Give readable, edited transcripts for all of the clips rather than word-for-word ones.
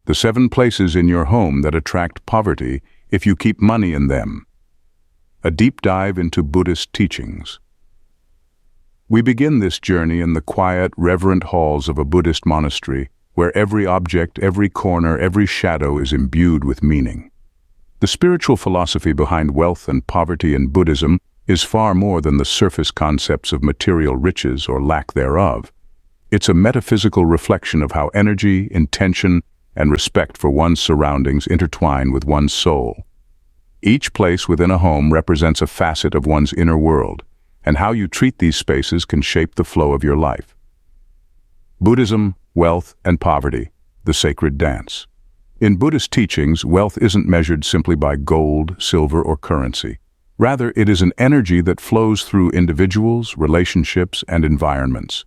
The 7 places in your home that attract poverty if you keep money in them. A deep dive into Buddhist teachings. We begin this journey in the quiet, reverent halls of a Buddhist monastery, where every object, every corner, every shadow is imbued with meaning. The spiritual philosophy behind wealth and poverty in Buddhism is far more than the surface concepts of material riches or lack thereof. It's a metaphysical reflection of how energy, intention, and respect for one's surroundings intertwine with one's soul. Each place within a home represents a facet of one's inner world, and how you treat these spaces can shape the flow of your life. Buddhism, wealth, and poverty, the sacred dance. In Buddhist teachings, wealth isn't measured simply by gold, silver, or currency. Rather, it is an energy that flows through individuals, relationships, and environments.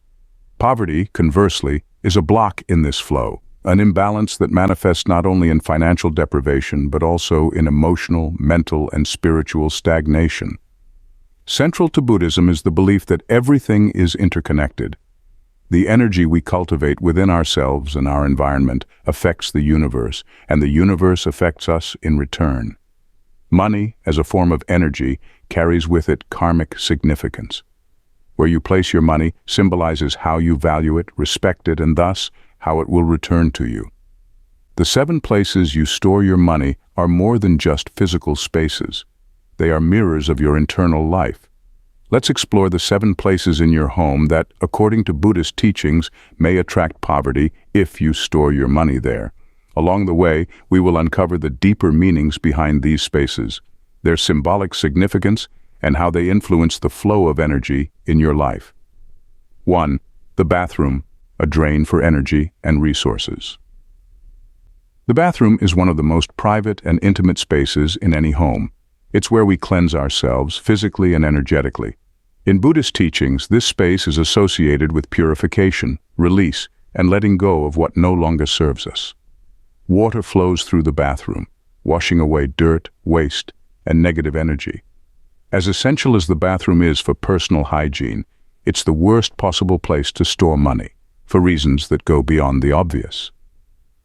Poverty, conversely, is a block in this flow, an imbalance that manifests not only in financial deprivation but also in emotional, mental, and spiritual stagnation. Central to Buddhism is the belief that everything is interconnected. The energy we cultivate within ourselves and our environment affects the universe, and the universe affects us in return. Money, as a form of energy, carries with it karmic significance. Where you place your money symbolizes how you value it, respect it, and thus, how it will return to you. The 7 places you store your money are more than just physical spaces. They are mirrors of your internal life. Let's explore the 7 places in your home that, according to Buddhist teachings, may attract poverty if you store your money there. Along the way, we will uncover the deeper meanings behind these spaces, their symbolic significance, and how they influence the flow of energy in your life. 1. The bathroom, a drain for energy and resources. The bathroom is one of the most private and intimate spaces in any home. It's where we cleanse ourselves physically and energetically. In Buddhist teachings, this space is associated with purification, release, and letting go of what no longer serves us. Water flows through the bathroom, washing away dirt, waste, and negative energy. As essential as the bathroom is for personal hygiene, it's the worst possible place to store money, for reasons that go beyond the obvious.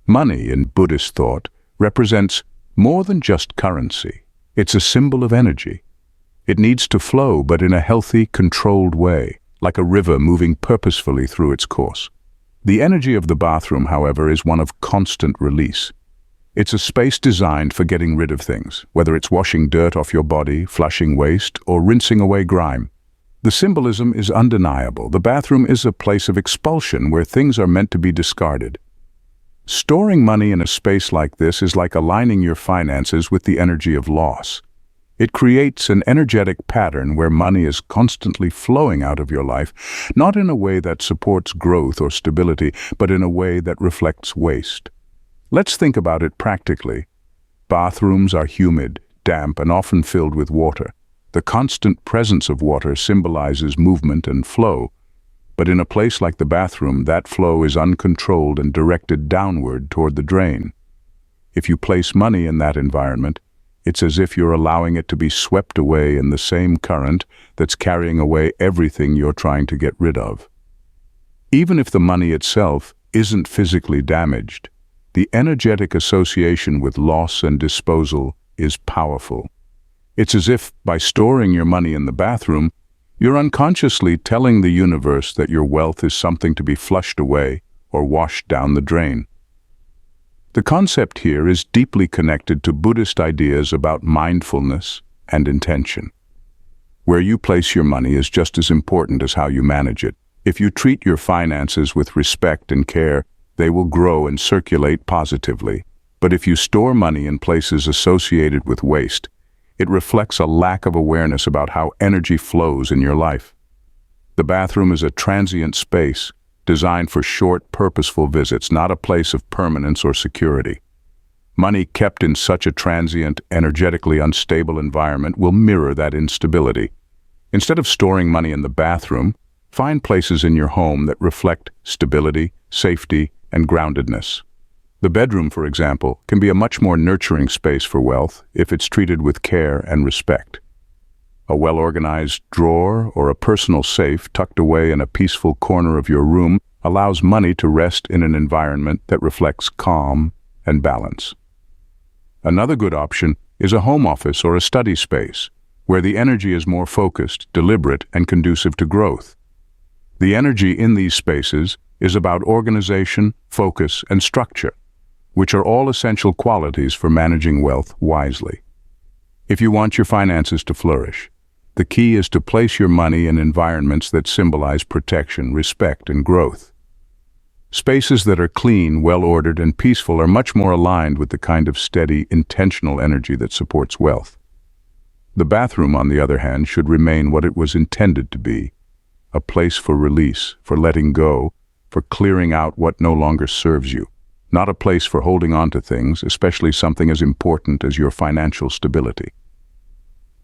Money, in Buddhist thought, represents more than just currency. It's a symbol of energy. It needs to flow, but in a healthy, controlled way, like a river moving purposefully through its course. The energy of the bathroom, however, is one of constant release. It's a space designed for getting rid of things, whether it's washing dirt off your body, flushing waste, or rinsing away grime. The symbolism is undeniable. The bathroom is a place of expulsion where things are meant to be discarded. Storing money in a space like this is like aligning your finances with the energy of loss. It creates an energetic pattern where money is constantly flowing out of your life, not in a way that supports growth or stability, but in a way that reflects waste. Let's think about it practically. Bathrooms are humid, damp, and often filled with water. The constant presence of water symbolizes movement and flow, but in a place like the bathroom, that flow is uncontrolled and directed downward toward the drain. If you place money in that environment, it's as if you're allowing it to be swept away in the same current that's carrying away everything you're trying to get rid of. Even if the money itself isn't physically damaged, the energetic association with loss and disposal is powerful. It's as if, by storing your money in the bathroom, you're unconsciously telling the universe that your wealth is something to be flushed away or washed down the drain. The concept here is deeply connected to Buddhist ideas about mindfulness and intention. Where you place your money is just as important as how you manage it. If you treat your finances with respect and care, they will grow and circulate positively. But if you store money in places associated with waste, it reflects a lack of awareness about how energy flows in your life. The bathroom is a transient space, designed for short, purposeful visits, not a place of permanence or security. Money kept in such a transient, energetically unstable environment will mirror that instability. Instead of storing money in the bathroom, find places in your home that reflect stability, safety, and groundedness. The bedroom, for example, can be a much more nurturing space for wealth if it's treated with care and respect. A well-organized drawer or a personal safe tucked away in a peaceful corner of your room allows money to rest in an environment that reflects calm and balance. Another good option is a home office or a study space, where the energy is more focused, deliberate, and conducive to growth. The energy in these spaces is about organization, focus, and structure, which are all essential qualities for managing wealth wisely. If you want your finances to flourish, the key is to place your money in environments that symbolize protection, respect, and growth. Spaces that are clean, well-ordered, and peaceful are much more aligned with the kind of steady, intentional energy that supports wealth. The bathroom, on the other hand, should remain what it was intended to be, a place for release, for letting go, for clearing out what no longer serves you, not a place for holding on to things, especially something as important as your financial stability.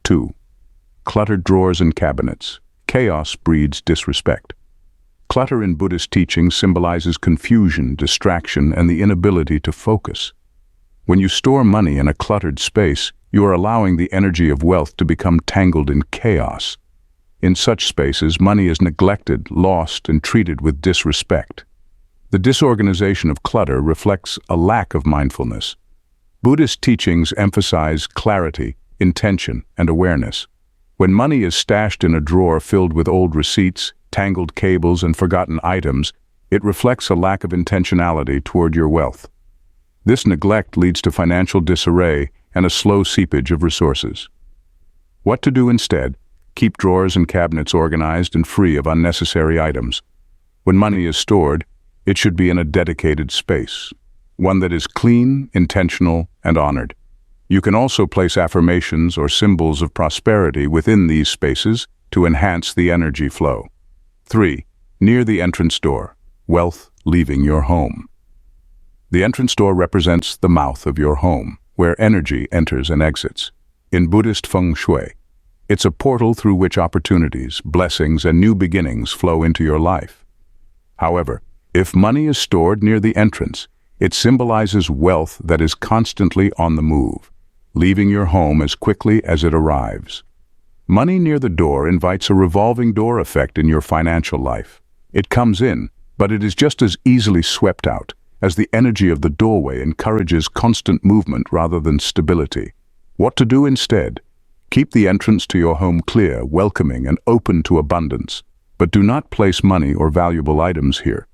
2. Cluttered drawers and cabinets. Chaos breeds disrespect. Clutter in Buddhist teachings symbolizes confusion, distraction, and the inability to focus. When you store money in a cluttered space, you are allowing the energy of wealth to become tangled in chaos. In such spaces, money is neglected, lost, and treated with disrespect. The disorganization of clutter reflects a lack of mindfulness. Buddhist teachings emphasize clarity, intention, and awareness. When money is stashed in a drawer filled with old receipts, tangled cables, and forgotten items, it reflects a lack of intentionality toward your wealth. This neglect leads to financial disarray and a slow seepage of resources. What to do instead? Keep drawers and cabinets organized and free of unnecessary items. When money is stored, it should be in a dedicated space, one that is clean, intentional, and honored. You can also place affirmations or symbols of prosperity within these spaces to enhance the energy flow. 3. Near the entrance door. Wealth leaving your home. The entrance door represents the mouth of your home, where energy enters and exits. In Buddhist feng shui, it's a portal through which opportunities, blessings, and new beginnings flow into your life. However, if money is stored near the entrance, it symbolizes wealth that is constantly on the move, leaving your home as quickly as it arrives. Money near the door invites a revolving door effect in your financial life. It comes in, but it is just as easily swept out, as the energy of the doorway encourages constant movement rather than stability. What to do instead? Keep the entrance to your home clear, welcoming, and open to abundance, but do not place money or valuable items here.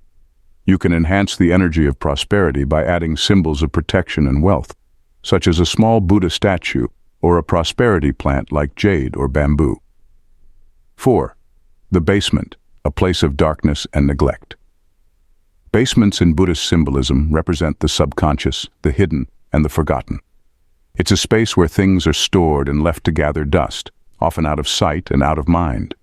You can enhance the energy of prosperity by adding symbols of protection and wealth, such as a small Buddha statue or a prosperity plant like jade or bamboo. 4. The basement, a place of darkness and neglect. Basements in Buddhist symbolism represent the subconscious, the hidden, and the forgotten. It's a space where things are stored and left to gather dust, often out of sight and out of mind.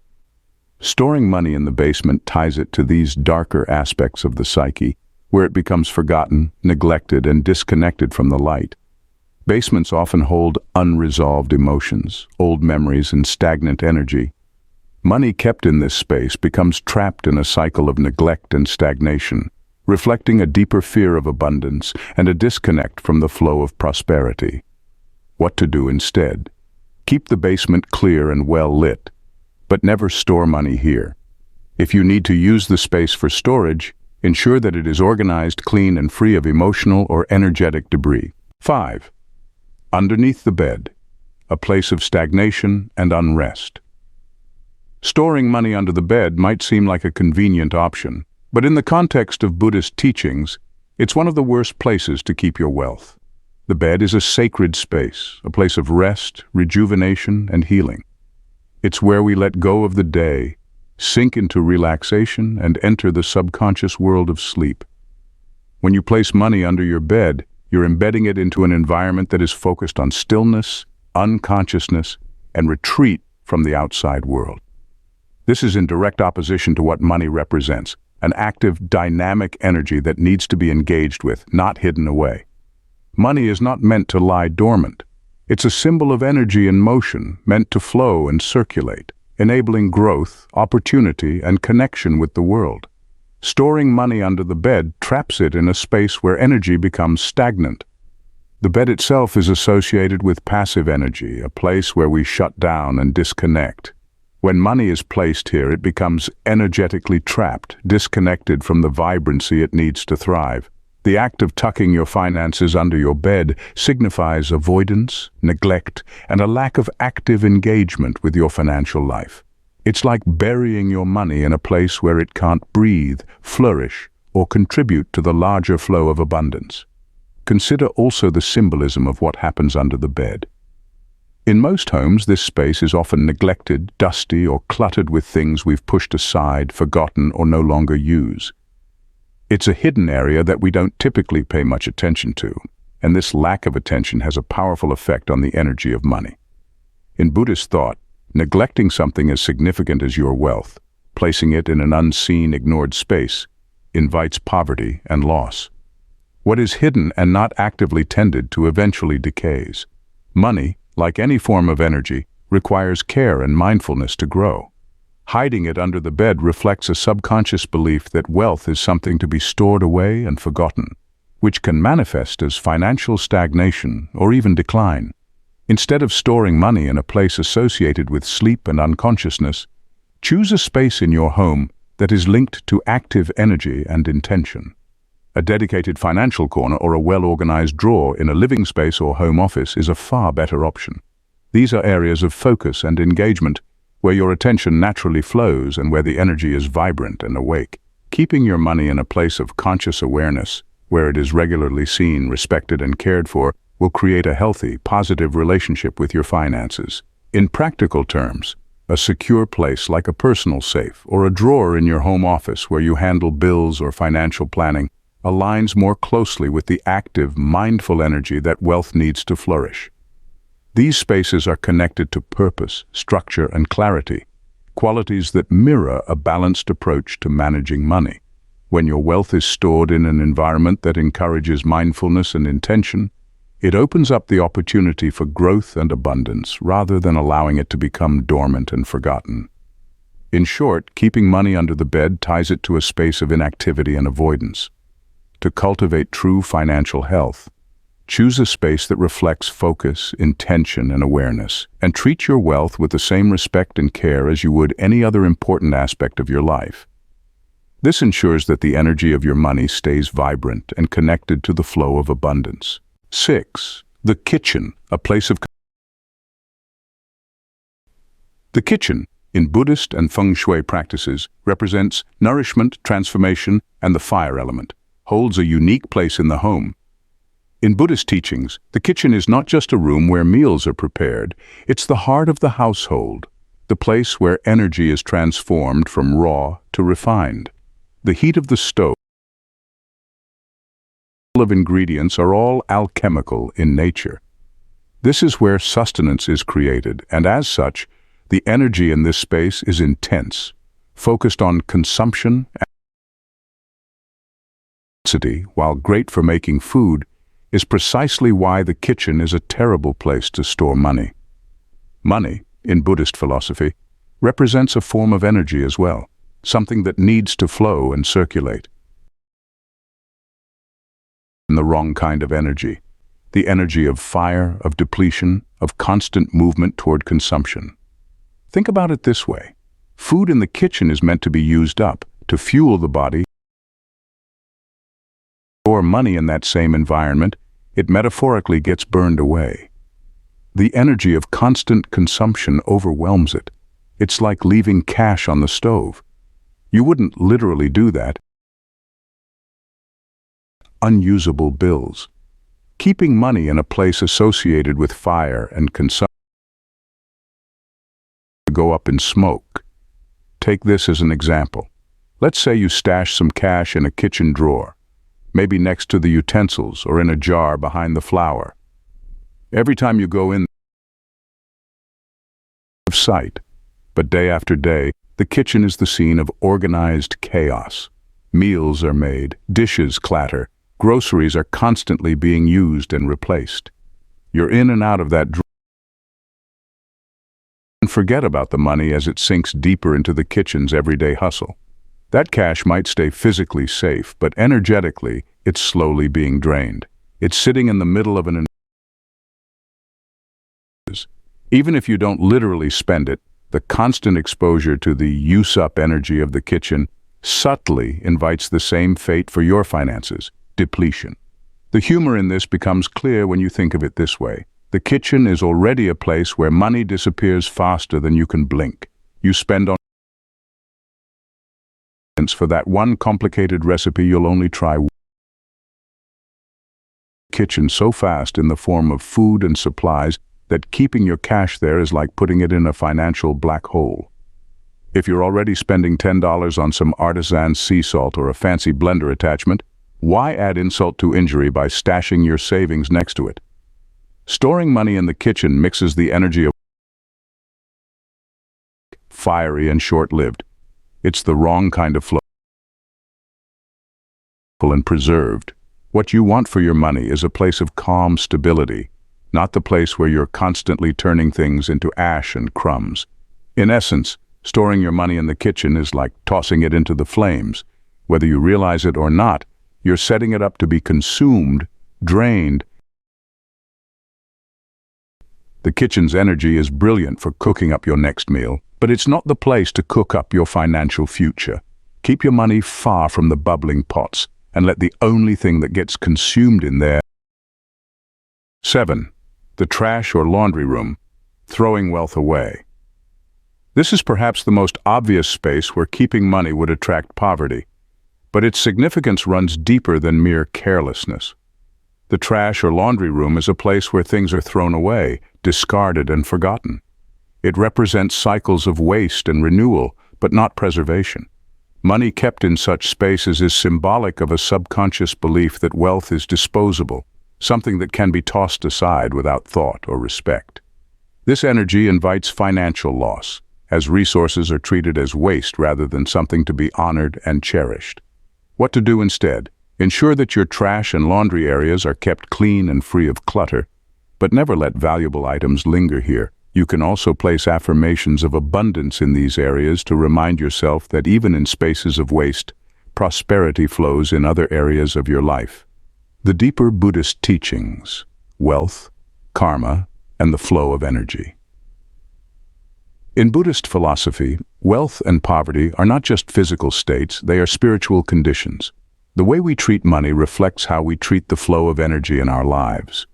Storing money in the basement ties it to these darker aspects of the psyche, where it becomes forgotten, neglected, and disconnected from the light. Basements often hold unresolved emotions, old memories, and stagnant energy. Money kept in this space becomes trapped in a cycle of neglect and stagnation, reflecting a deeper fear of abundance and a disconnect from the flow of prosperity. What to do instead? Keep the basement clear and well lit, but never store money here. If you need to use the space for storage, ensure that it is organized, clean, and free of emotional or energetic debris. 5. Underneath the bed, a place of stagnation and unrest. Storing money under the bed might seem like a convenient option, but in the context of Buddhist teachings, it's one of the worst places to keep your wealth. The bed is a sacred space, a place of rest, rejuvenation, and healing. It's where we let go of the day, sink into relaxation, and enter the subconscious world of sleep. When you place money under your bed, you're embedding it into an environment that is focused on stillness, unconsciousness, and retreat from the outside world. This is in direct opposition to what money represents, an active, dynamic energy that needs to be engaged with, not hidden away. Money is not meant to lie dormant. It's a symbol of energy in motion, meant to flow and circulate, enabling growth, opportunity, and connection with the world. Storing money under the bed traps it in a space where energy becomes stagnant. The bed itself is associated with passive energy, a place where we shut down and disconnect. When money is placed here, it becomes energetically trapped, disconnected from the vibrancy it needs to thrive. The act of tucking your finances under your bed signifies avoidance, neglect, and a lack of active engagement with your financial life. It's like burying your money in a place where it can't breathe, flourish, or contribute to the larger flow of abundance. Consider also the symbolism of what happens under the bed. In most homes, this space is often neglected, dusty, or cluttered with things we've pushed aside, forgotten, or no longer use. It's a hidden area that we don't typically pay much attention to, and this lack of attention has a powerful effect on the energy of money. In Buddhist thought, neglecting something as significant as your wealth, placing it in an unseen, ignored space, invites poverty and loss. What is hidden and not actively tended to eventually decays. Money, like any form of energy, requires care and mindfulness to grow. Hiding it under the bed reflects a subconscious belief that wealth is something to be stored away and forgotten, which can manifest as financial stagnation or even decline. Instead of storing money in a place associated with sleep and unconsciousness, choose a space in your home that is linked to active energy and intention. A dedicated financial corner or a well-organized drawer in a living space or home office is a far better option. These are areas of focus and engagement where your attention naturally flows and where the energy is vibrant and awake. Keeping your money in a place of conscious awareness, where it is regularly seen, respected, and cared for, will create a healthy, positive relationship with your finances. In practical terms, a secure place like a personal safe or a drawer in your home office where you handle bills or financial planning aligns more closely with the active, mindful energy that wealth needs to flourish. These spaces are connected to purpose, structure, and clarity, qualities that mirror a balanced approach to managing money. When your wealth is stored in an environment that encourages mindfulness and intention, it opens up the opportunity for growth and abundance rather than allowing it to become dormant and forgotten. In short, keeping money under the bed ties it to a space of inactivity and avoidance. To cultivate true financial health, choose a space that reflects focus, intention, and awareness, and treat your wealth with the same respect and care as you would any other important aspect of your life. This ensures that the energy of your money stays vibrant and connected to the flow of abundance. 6. The kitchen, a place of... The kitchen, in Buddhist and feng shui practices, represents nourishment, transformation, and the fire element, holds a unique place in the home. In Buddhist teachings, the kitchen is not just a room where meals are prepared, it's the heart of the household, the place where energy is transformed from raw to refined. The heat of the stove of ingredients are all alchemical in nature. This is where sustenance is created, and as such, the energy in this space is intense, focused on consumption and capacity. While great for making food, is precisely why the kitchen is a terrible place to store money. Money, in Buddhist philosophy, represents a form of energy as well, something that needs to flow and circulate. And the wrong kind of energy, the energy of fire, of depletion, of constant movement toward consumption. Think about it this way. Food in the kitchen is meant to be used up, to fuel the body. Or money in that same environment, it metaphorically gets burned away. The energy of constant consumption overwhelms it. It's like leaving cash on the stove. You wouldn't literally do that. Unusable bills. Keeping money in a place associated with fire and consumption go up in smoke. Take this as an example. Let's say you stash some cash in a kitchen drawer, maybe next to the utensils or in a jar behind the flour. Every time you go in, of sight, but day after day, the kitchen is the scene of organized chaos. Meals are made, dishes clatter, groceries are constantly being used and replaced. You're in and out of that drawer and forget about the money as it sinks deeper into the kitchen's everyday hustle. That cash might stay physically safe, but energetically, it's slowly being drained. It's sitting in the middle of an... Even if you don't literally spend it, the constant exposure to the use-up energy of the kitchen subtly invites the same fate for your finances. depletion. The humor in this becomes clear when you think of it this way. The kitchen is already a place where money disappears faster than you can blink. You spend on for that one complicated recipe you'll only try kitchen so fast in the form of food and supplies that keeping your cash there is like putting it in a financial black hole. If you're already spending $10 on some artisan sea salt or a fancy blender attachment, why add insult to injury by stashing your savings next to it? Storing money in the kitchen mixes the energy of fiery and short-lived. It's the wrong kind of flow and preserved. What you want for your money is a place of calm stability, not the place where you're constantly turning things into ash and crumbs. In essence, storing your money in the kitchen is like tossing it into the flames. Whether you realize it or not, you're setting it up to be consumed, drained. The kitchen's energy is brilliant for cooking up your next meal, but it's not the place to cook up your financial future. Keep your money far from the bubbling pots, and let the only thing that gets consumed in there. 7. The trash or laundry room, throwing wealth away. This is perhaps the most obvious space where keeping money would attract poverty, but its significance runs deeper than mere carelessness. The trash or laundry room is a place where things are thrown away, discarded and forgotten. It represents cycles of waste and renewal, but not preservation. Money kept in such spaces is symbolic of a subconscious belief that wealth is disposable, something that can be tossed aside without thought or respect. This energy invites financial loss, as resources are treated as waste rather than something to be honored and cherished. What to do instead? Ensure that your trash and laundry areas are kept clean and free of clutter, but never let valuable items linger here. You can also place affirmations of abundance in these areas to remind yourself that even in spaces of waste, prosperity flows in other areas of your life. The deeper Buddhist teachings, wealth, karma, and the flow of energy. In Buddhist philosophy, wealth and poverty are not just physical states, they are spiritual conditions. The way we treat money reflects how we treat the flow of energy in our lives.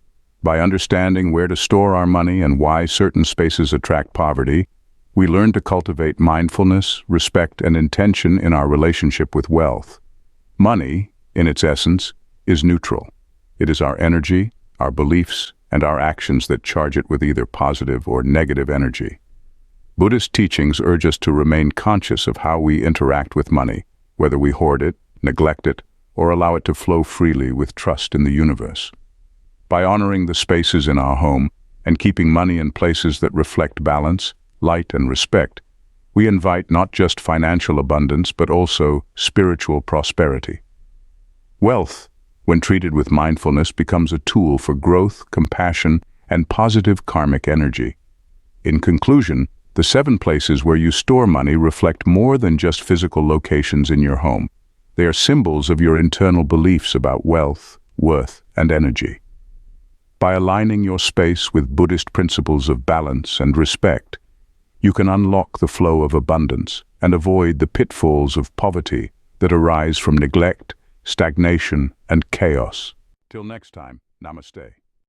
By understanding where to store our money and why certain spaces attract poverty, we learn to cultivate mindfulness, respect, and intention in our relationship with wealth. Money, in its essence, is neutral. It is our energy, our beliefs, and our actions that charge it with either positive or negative energy. Buddhist teachings urge us to remain conscious of how we interact with money, whether we hoard it, neglect it, or allow it to flow freely with trust in the universe. By honoring the spaces in our home and keeping money in places that reflect balance, light, and respect, we invite not just financial abundance but also spiritual prosperity. Wealth, when treated with mindfulness, becomes a tool for growth, compassion, and positive karmic energy. In conclusion, the 7 places where you store money reflect more than just physical locations in your home. They are symbols of your internal beliefs about wealth, worth, and energy. By aligning your space with Buddhist principles of balance and respect, you can unlock the flow of abundance and avoid the pitfalls of poverty that arise from neglect, stagnation, and chaos. Till next time, namaste.